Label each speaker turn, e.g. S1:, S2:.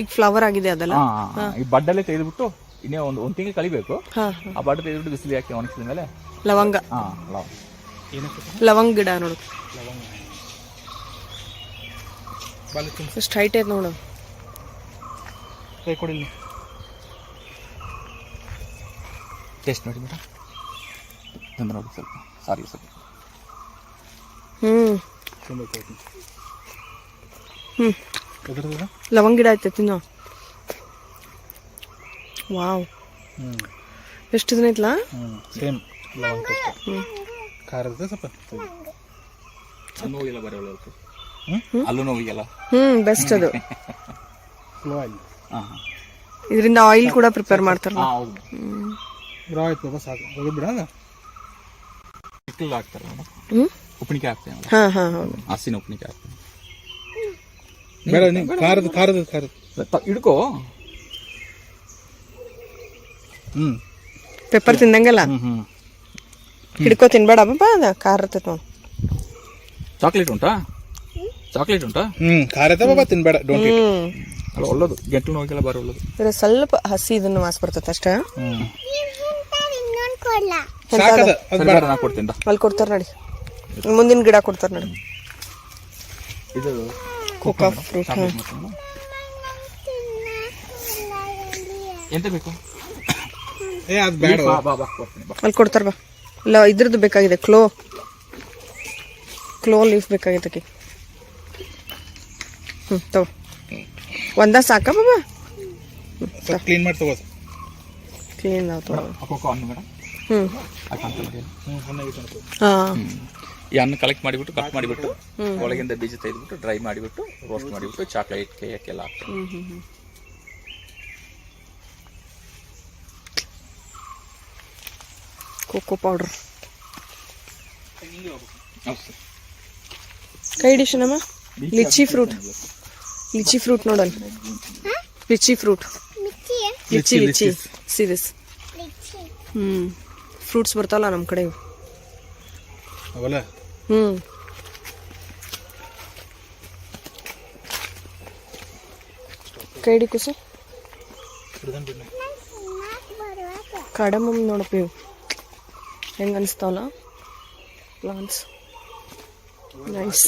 S1: ಈಗ ಫ್ಲವರ್ ಆಗಿದೆ ಅದಲ್ಲ.
S2: ಈ ಬಡ್ಡಲ್ಲೇ ತೆಗೆದುಬಿಟ್ಟು ಇನ್ನೇ ಒಂದು ತಿಂಗಳು ಕಳಿಬೇಕು. ಆ ಬಡ್ಡ ತೆಗೆದುಬಿಟ್ಟು ಬಿಸಿಲು ಹಾಕಿ ಒಣಗಿಸಿದ ಮೇಲೆ
S1: ಲವಂಗ ಲವಂಗ ಗಿಡ ನೋಡು ಎಷ್ಟು ಹೈಟ್ ಐತೆ ನೋಡು.
S2: ಕೊಡಿಲ್ಲ ಟೇಸ್ಟ್ ನೋಡಿ ಮೇಡಮ್, ತಂದು ನೋಡಿ ಸ್ವಲ್ಪ ಸಾರಿ ಸ್ವಲ್ಪ.
S1: ಲವಂಗ ಗಿಡ ಐತೆ ತಿನ್ನೋ. ವಾವ್, ಎಷ್ಟು ದಿನ ಐತ್ಲಾ?
S2: ಸೇಮ್ ಲವಂಗ ಖಾರದ ಸ್ವಲ್ಪ ನೋವಿಲ್ಲ, ಬರೀ ಅಲ್ಲೂ ನೋವಿಗೆಲ್ಲ
S1: ಬೆಸ್ಟ್ ಅದು. ಇದರಿಂದ ಆಯಿಲ್ ಕೂಡ ಪ್ರಿಪೇರ್ ಮಾಡ್ತಾರಲ್ಲ.
S2: ಉಪ್ಪಿನಕಾಯಿ ಹಾಕ್ತೇನೆ, ಹಸಿನ ಉಪ್ಪಿನಕಾಯಿ ಹಾಕ್ತೇನೆ. ಹಿಡ್ಕೋ.
S1: ಪೆಪ್ಪರ್ ತಿಂದಂಗಲ್ಲ, ಹಿಡ್ಕೋ ತಿನ್ಬೇಡ ಪಾಪ, ಅದ ಖಾರ ಇರ್ತೈತೆ ನೋಡು.
S2: ಚಾಕ್ಲೇಟ್ ಉಂಟಾ? ಚಾಕ್ಲೇಟ್ ಉಂಟಾ?
S3: ಖಾರ ಬಾಬಾ ತಿನ್ಬೇಡ.
S2: ಅಲ್ಲ ಒಳ್ಳೇದು, ಗಂಟಲು ನೋವಿಗೆಲ್ಲ ಬರೋ ಒಳ್ಳೇದು.
S1: ಸ್ವಲ್ಪ ಹಸಿ ಇದನ್ನು ವಾಸ ಬರ್ತೈತೆ ಅಷ್ಟೇ.
S2: ಕೊಡ್ತೀನಿ,
S1: ಅಲ್ಲಿ ಕೊಡ್ತಾರ ನೋಡಿ, ಮುಂದಿನ ಗಿಡ ಕೊಡ್ತಾರ ನೋಡಿ.
S2: ಇದು
S1: ಕೋಕಾ ಫ್ರೂಟ್.
S2: ಎಂತ ಬೇಕು?
S1: ಅಲ್ಲಿ ಕೊಡ್ತಾರ ಬಾ. ಇಲ್ಲ ಇದ್ರದ್ದು ಬೇಕಾಗಿದೆ, ಕ್ಲೋ ಲೀಫ್ ಬೇಕಾಗಿದೆ. ತಗೋ, ಒಂದ ಸಾಕ ಬಾಬಾ?
S3: ಕ್ಲೀನ್ ಮಾಡಿ ತಗೋ.
S1: ಕ್ಲೀನ್ ಆಯ್ತು.
S2: ಈ ಹಣ್ಣು ಕಲೆಕ್ಟ್ ಮಾಡಿಬಿಟ್ಟು ಕಟ್ ಮಾಡಿಬಿಟ್ಟು ಒಳಗಿಂದ ಬೀಜ ತೆಗೆದ್ಬಿಟ್ಟು ಡ್ರೈ ಮಾಡಿಬಿಟ್ಟು ರೋಸ್ಟ್ ಮಾಡಿಬಿಟ್ಟು ಚಾಕ್ಲೇಟ್ ಕೇಕೆಲ್ಲ ಹಾಕ್ತಾರೆ.
S1: ಕೋಕೋ ಪೌಡರ್ ಕೈ ಡಿಶನಮ್ಮ. ಲಿಚಿ ಫ್ರೂಟ್ ನೋಡಲ್, litchi fruit, litchi serious. Fruits ಬರ್ತಾವಲ್ಲ ನಮ್ಮ ಕಡೆ. ಕೈ ಹಿಡಿ ಕುಸು. ಕಡಮಮ್ ನೋಡಪ್ಪ, ಇವು ಹೆಂಗ ಅನಿಸ್ತಾವಲ್ಲ ಪ್ಲಾಂಟ್ಸ್. ನೈಸ್.